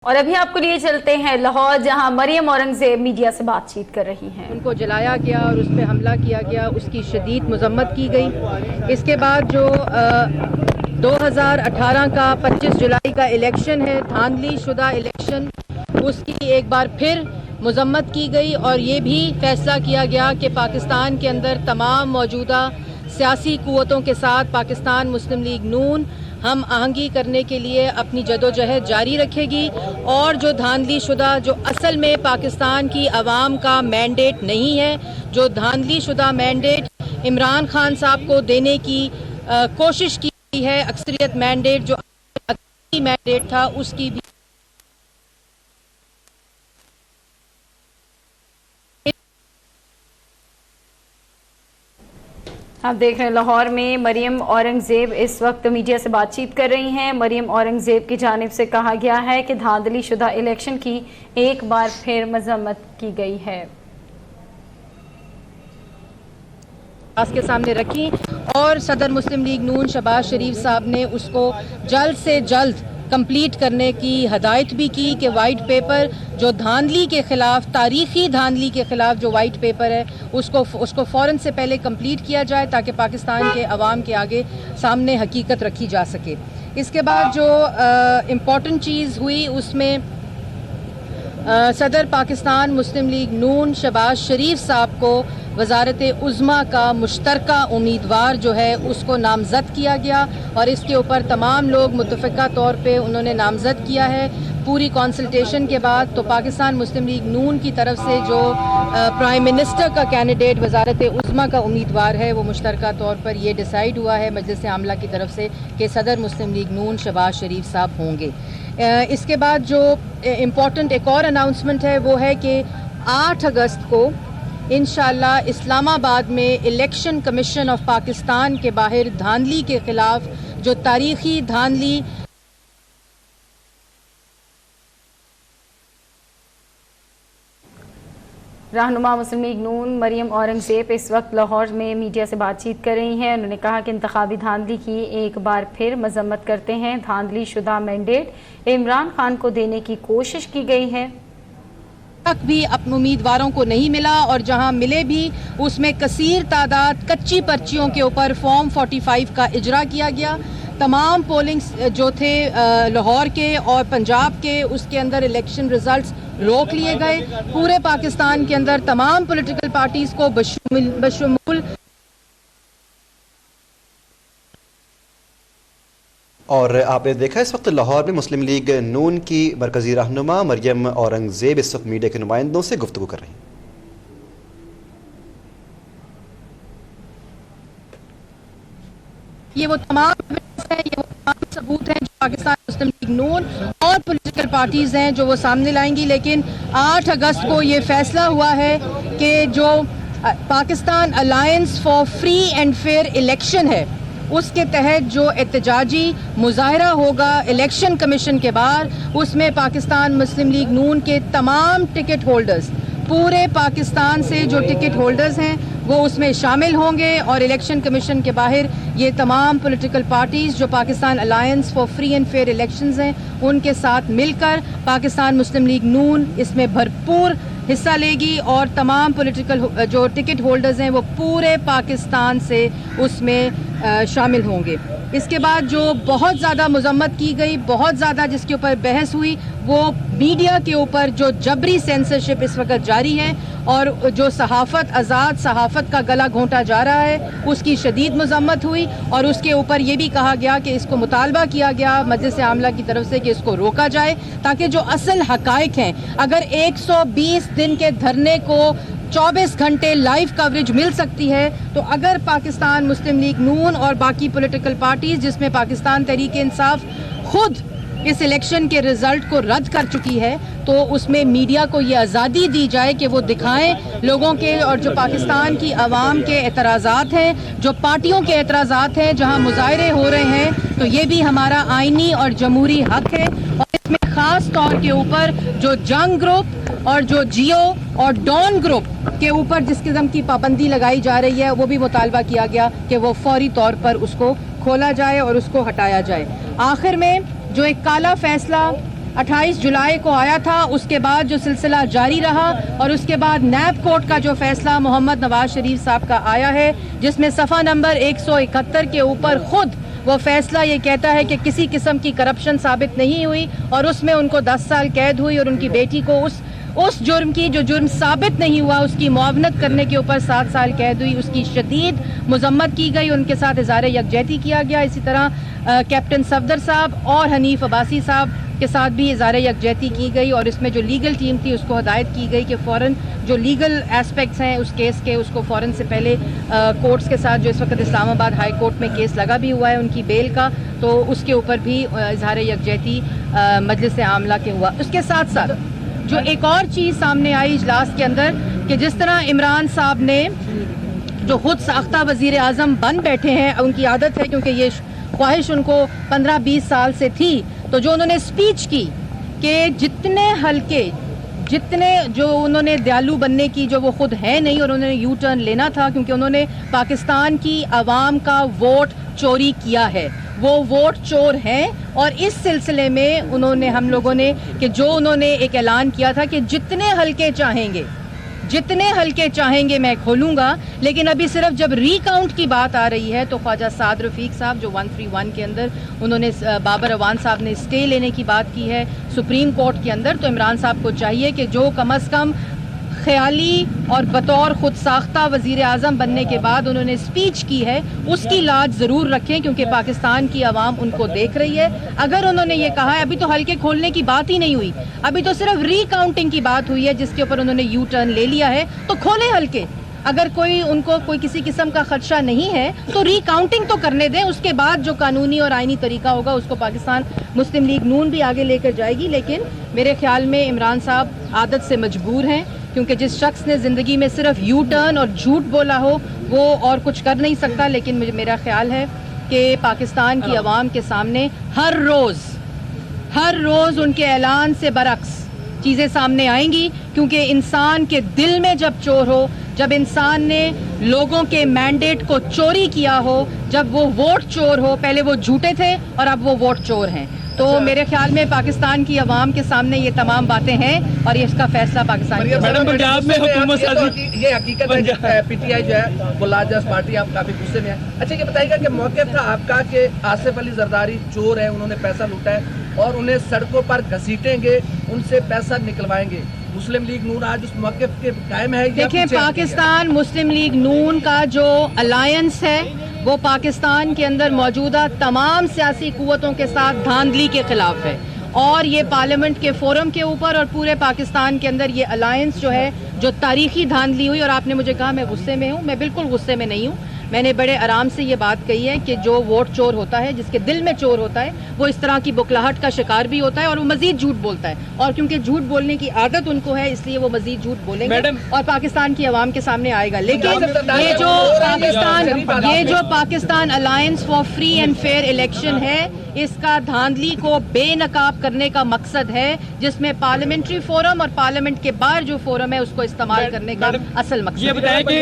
اور ابھی آپ کو لیے چلتے ہیں لاہور، جہاں مریم اورنگزیب میڈیا سے بات چیت کر رہی ہیں۔ ان کو جلایا گیا اور اس پہ حملہ کیا گیا، اس کی شدید مذمت کی گئی۔ اس کے بعد جو 2018 کا 25 جولائی کا الیکشن ہے، دھاندلی شدہ الیکشن، اس کی ایک بار پھر مذمت کی گئی اور یہ بھی فیصلہ کیا گیا کہ پاکستان کے اندر تمام موجودہ سیاسی قوتوں کے ساتھ پاکستان مسلم لیگ نون ہم آہنگی کرنے کے لیے اپنی جدوجہد جاری رکھے گی، اور جو دھاندلی شدہ، جو اصل میں پاکستان کی عوام کا مینڈیٹ نہیں ہے، جو دھاندلی شدہ مینڈیٹ عمران خان صاحب کو دینے کی کوشش کی ہے، اکثریت مینڈیٹ جو مینڈیٹ تھا اس کی بھی آپ دیکھ رہے ہیں لاہور میں مریم اورنگزیب اس وقت میڈیا سے بات چیت کر رہی ہیں۔ مریم اورنگزیب کی جانب سے کہا گیا ہے کہ دھاندلی شدہ الیکشن کی ایک بار پھر مذمت کی گئی ہے۔ کے سامنے رکھی اور صدر مسلم لیگ نون شہباز شریف صاحب نے اس کو جلد سے جلد کمپلیٹ کرنے کی ہدایت بھی کی کہ وائٹ پیپر جو دھاندلی کے خلاف، تاریخی دھاندلی کے خلاف جو وائٹ پیپر ہے اس کو فوراً سے پہلے کمپلیٹ کیا جائے تاکہ پاکستان کے عوام کے آگے سامنے حقیقت رکھی جا سکے۔ اس کے بعد جو امپورٹنٹ چیز ہوئی اس میں صدر پاکستان مسلم لیگ نون شہباز شریف صاحب کو وزارت عظمیٰ کا مشترکہ امیدوار جو ہے اس کو نامزد کیا گیا، اور اس کے اوپر تمام لوگ متفقہ طور پہ انہوں نے نامزد کیا ہے۔ پوری کنسلٹیشن کے بعد تو پاکستان مسلم لیگ نون کی طرف سے جو پرائم منسٹر کا کینڈیڈیٹ وزارت عظمیٰ کا امیدوار ہے وہ مشترکہ طور پر یہ ڈیسائیڈ ہوا ہے مجلس عاملہ کی طرف سے کہ صدر مسلم لیگ نون شہباز شریف صاحب ہوں گے۔ اس کے بعد جو امپورٹنٹ ایک اور اناؤنسمنٹ ہے وہ ہے کہ 8 اگست کو انشاءاللہ اسلام آباد میں الیکشن کمیشن آف پاکستان کے باہر دھاندلی کے خلاف جو تاریخی دھاندلی رہنما مسلم لیگ نون مریم اورنگزیب اس وقت لاہور میں میڈیا سے بات چیت کر رہی ہیں۔ انہوں نے کہا کہ انتخابی دھاندلی کی ایک بار پھر مذمت کرتے ہیں۔ دھاندلی شدہ مینڈیٹ عمران خان کو دینے کی کوشش کی گئی ہے، تک بھی اپنے امیدواروں کو نہیں ملا، اور جہاں ملے بھی اس میں کثیر تعداد کچی پرچیوں کے اوپر فارم 45 کا اجرا کیا گیا۔ تمام پولنگ جو تھے لاہور کے اور پنجاب کے، اس کے اندر الیکشن ریزلٹس روک لیے گئے۔ پورے پاکستان کے اندر تمام پولیٹیکل پارٹیز کو بشمول اور آپ نے دیکھا اس وقت لاہور میں مسلم لیگ نون کی مرکزی رہنما مریم اورنگزیب اس وقت میڈیا کے نمائندوں سے گفتگو کر رہی ہیں۔ یہ وہ تمام ثبوت ہیں جو پاکستان مسلم لیگ نون اور پولیٹیکل پارٹیز ہیں جو وہ سامنے لائیں گی، لیکن 8 اگست کو یہ فیصلہ ہوا ہے کہ جو Pakistan alliance for free and fair election ہے اس کے تحت جو احتجاجی مظاہرہ ہوگا الیکشن کمیشن کے باہر، اس میں پاکستان مسلم لیگ نون کے تمام ٹکٹ ہولڈرز، پورے پاکستان سے جو ٹکٹ ہولڈرز ہیں وہ اس میں شامل ہوں گے، اور الیکشن کمیشن کے باہر یہ تمام پولیٹیکل پارٹیز جو Pakistan alliance for free and fair elections ہیں ان کے ساتھ مل کر پاکستان مسلم لیگ نون اس میں بھرپور حصہ لے گی، اور تمام پولیٹیکل جو ٹکٹ ہولڈرز ہیں وہ پورے پاکستان سے اس میں شامل ہوں گے۔ اس کے بعد جو بہت زیادہ مذمت کی گئی، بہت زیادہ جس کے اوپر بحث ہوئی، وہ میڈیا کے اوپر جو جبری سینسرشپ اس وقت جاری ہے اور جو صحافت، آزاد صحافت کا گلا گھونٹا جا رہا ہے، اس کی شدید مذمت ہوئی، اور اس کے اوپر یہ بھی کہا گیا کہ اس کو مطالبہ کیا گیا مجلس عاملہ کی طرف سے کہ اس کو روکا جائے تاکہ جو اصل حقائق ہیں، اگر 120 دن کے دھرنے کو 24 گھنٹے لائیو کوریج مل سکتی ہے، تو اگر پاکستان مسلم لیگ نون اور باقی پولیٹیکل پارٹیز جس میں پاکستان تحریک انصاف خود اس الیکشن کے رزلٹ کو رد کر چکی ہے، تو اس میں میڈیا کو یہ آزادی دی جائے کہ وہ دکھائیں لوگوں کے، اور جو پاکستان کی عوام کے اعتراضات ہیں، جو پارٹیوں کے اعتراضات ہیں، جہاں مظاہرے ہو رہے ہیں، تو یہ بھی ہمارا آئینی اور جمہوری حق ہے، اور اس میں خاص طور کے اوپر جو جنگ گروپ اور جو جیو اور ڈان گروپ کے اوپر جس قسم کی پابندی لگائی جا رہی ہے وہ بھی مطالبہ کیا گیا کہ وہ فوری طور پر اس کو کھولا جائے اور اس کو ہٹایا جائے۔ آخر میں جو ایک کالا فیصلہ 28 जुलाई को आया था, उसके बाद जो सिलसिला जारी रहा और उसके बाद नैब कोर्ट का जो फैसला मोहम्मद नवाज शरीफ साहब का आया है, जिसमें सफ़ा नंबर 171 के ऊपर खुद वो फैसला ये कहता है कि किसी किस्म की करप्शन साबित नहीं हुई और उसमें उनको 10 साल कैद हुई और उनकी बेटी को उस जुर्म की जो जुर्म साबित नहीं हुआ उसकी मुआवनत करने के ऊपर 7 साल कैद हुई, उसकी शदीद मजम्मत की गई, उनके साथ इज़हार यकजहती किया गया। इसी तरह कैप्टन सफदर साहब और हनीफ अब्बासी साहब के साथ भी इज़हार यकजहती की गई और इसमें जो लीगल टीम थी उसको हदायत की गई कि फ़ौरन जो लीगल एस्पेक्ट्स हैं उस केस के उसको फ़ौरन से पहले कोर्ट्स के साथ जो इस वक्त इस्लामाबाद हाई कोर्ट में केस लगा भी हुआ है उनकी बेल का, तो उसके ऊपर भी इज़हार यकजहती मजलिस आमला के हुआ। उसके साथ साथ जो एक और चीज़ सामने आई इजलास के अंदर कि जिस तरह इमरान साहब ने जो खुद साख्ता वज़ीर आज़म बन बैठे हैं, उनकी आदत है क्योंकि ये ख्वाहिश उनको 15-20 साल से थी, तो जो उन्होंने स्पीच की कि जितने जो उन्होंने दयालु बनने की जो वो खुद है नहीं और उन्होंने यू टर्न लेना था क्योंकि उन्होंने पाकिस्तान की आवाम का वोट चोरी किया है, वो वोट चोर हैं। और इस सिलसिले में उन्होंने हम लोगों ने कि जो उन्होंने एक ऐलान किया था कि जितने हल्के चाहेंगे मैं खोलूंगा, लेकिन अभी सिर्फ जब रीकाउंट की बात आ रही है तो ख्वाजा साद रफीक साहब जो 131 के अंदर उन्होंने बाबर अवान साहब ने स्टे लेने की बात की है सुप्रीम कोर्ट के अंदर, तो इमरान साहब को चाहिए कि जो कम अज़ कम ख्याली और बतौर खुद साख्ता वज़ीर आज़म बनने के बाद उन्होंने स्पीच की है उसकी लाज ज़रूर रखें क्योंकि पाकिस्तान की आवाम उनको देख रही है। अगर उन्होंने ये कहा है, अभी तो हल्के खोलने की बात ही नहीं हुई, अभी तो सिर्फ रीकाउंटिंग की बात हुई है जिसके ऊपर उन्होंने यू टर्न ले लिया है, तो खोले हल्के। अगर उनको कोई किसी किस्म का खदशा नहीं है तो रीकाउंटिंग तो करने दें, उसके बाद जो कानूनी और आईनी तरीका होगा उसको पाकिस्तान मुस्लिम लीग नून भी आगे लेकर जाएगी। लेकिन मेरे ख्याल में इमरान साहब आदत से मजबूर हैं क्योंकि जिस शख्स ने ज़िंदगी में सिर्फ यू टर्न और झूठ बोला हो वो और कुछ कर नहीं सकता। लेकिन मेरा ख्याल है कि पाकिस्तान की आवाम के सामने हर रोज़ उनके ऐलान से बरक्स चीज़ें सामने आएंगी क्योंकि इंसान के दिल में जब चोर हो, जब इंसान ने लोगों के मैंडेट को चोरी किया हो, जब वो वोट चोर हो, पहले वो झूठे थे और अब वो वोट चोर हैं, तो मेरे ख्याल में पाकिस्तान की आवाम के सामने ये तमाम बातें हैं और ये इसका फैसला पाकिस्तान की मैडम पंजाब में हुकूमत ये हकीकत है पीटीआई जो है वो लार्जेस्ट पार्टी, आप काफी गुस्से में है। अच्छा ये बताइएगा कि मौक़िफ़ था आपका कि आसिफ अली जरदारी चोर है, उन्होंने पैसा लूटा है और उन्हें सड़कों पर घसीटेंगे, उनसे पैसा निकलवाएंगे, मुस्लिम लीग नून आज उस मौक़िफ़ के कायम है? देखिए, पाकिस्तान मुस्लिम लीग नून का जो अलायंस है वो पाकिस्तान के अंदर मौजूदा तमाम सियासी कुव्वतों के साथ धांधली के खिलाफ है और ये पार्लियामेंट के फोरम के ऊपर और पूरे पाकिस्तान के अंदर ये अलायंस जो है जो तारीखी धांधली हुई। और आपने मुझे कहा मैं गुस्से में हूँ, मैं बिल्कुल गुस्से में नहीं हूँ। मैंने बड़े आराम से ये बात कही है कि जो वोट चोर होता है, जिसके दिल में चोर होता है, वो इस तरह की बुखलाहट का शिकार भी होता है और वो मजीद झूठ बोलता है और क्योंकि झूठ बोलने की आदत उनको है इसलिए वो मजीद झूठ बोलेंगे और पाकिस्तान की आवाम के सामने आएगा। लेकिन ये जो Pakistan alliance for free and fair election है, इसका धांधली को बेनकाब करने का मकसद है जिसमें पार्लियामेंट्री फोरम और पार्लियामेंट के बाहर जो फोरम है उसको इस्तेमाल करने का असल मकसद। ये बताया कि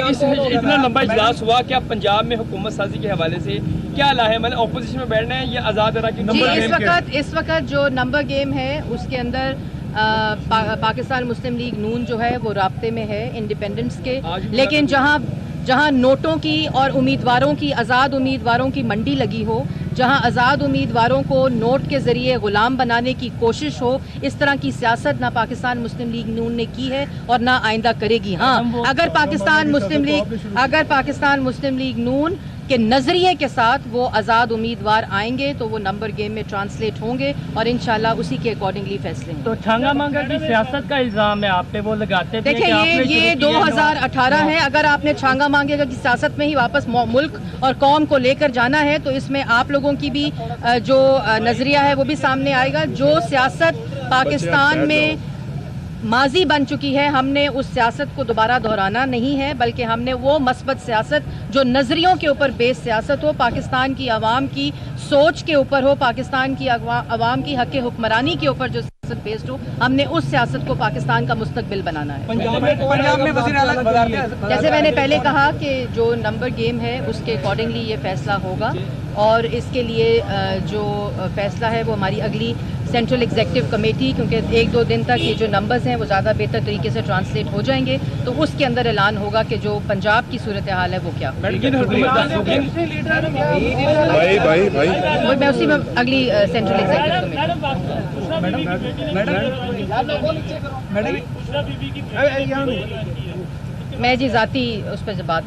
इतना लंबा इजलास हुआ, क्या पंजाब में हुकूमत साजी के हवाले से क्या ला है, मतलब ऑपोजिशन में बैठना है या आज़ाद रहा की? इस वक्त जो नंबर गेम है उसके अंदर पाकिस्तान मुस्लिम लीग नून जो है वो राब्ते में है इंडिपेंडेंस के, लेकिन जहां नोटों की और उम्मीदवारों की, आज़ाद उम्मीदवारों की मंडी लगी हो, जहां आज़ाद उम्मीदवारों को नोट के ज़रिए ग़ुलाम बनाने की कोशिश हो, इस तरह की सियासत ना पाकिस्तान मुस्लिम लीग नून ने की है और ना आइंदा करेगी। हाँ, अगर पाकिस्तान मुस्लिम लीग नून के नजरिए के साथ वो आज़ाद उम्मीदवार आएंगे तो वो नंबर गेम में ट्रांसलेट होंगे और इंशाल्लाह उसी के अकॉर्डिंगली फैसले होंगे। तो छांगा मांगा की सियासत का इल्जाम है आप पे, वो लगाते थे। देखिए, ये 2018 है, अगर आपने छांगा मांगे की सियासत में ही वापस मुल्क और कौम को लेकर जाना है तो इसमें आप लोगों की भी जो नजरिया है वो भी सामने आएगा। जो सियासत पाकिस्तान में माजी बन चुकी है, हमने उस सियासत को दोबारा दोहराना नहीं है, बल्कि हमने वो मस्बत सियासत जो नज़रियों के ऊपर बेस सियासत हो, पाकिस्तान की आवाम की सोच के ऊपर हो, पाकिस्तान की आवाम की हक़ हुक्मरानी के ऊपर जो सियासत बेस्ड हो, हमने उस सियासत को पाकिस्तान का मुस्तकबिल बनाना है। पंजाब में वज़ीर आला जैसे मैंने पहले कहा कि जो नंबर गेम है उसके अकॉर्डिंगली ये फैसला होगा और इसके लिए जो फैसला है वो हमारी अगली सेंट्रल एग्जीक्यूटिव कमेटी, क्योंकि एक दो दिन तक ये जो नंबर्स हैं वो ज़्यादा बेहतर तरीके से ट्रांसलेट हो जाएंगे, तो उसके अंदर ऐलान होगा कि जो पंजाब की सूरत हाल है वो क्या। भाई भाई भाई वो मैं उसी में अगली सेंट्रल एग्जीक्यूटिव कमेटी मैं जी ज़ाती उस पर बात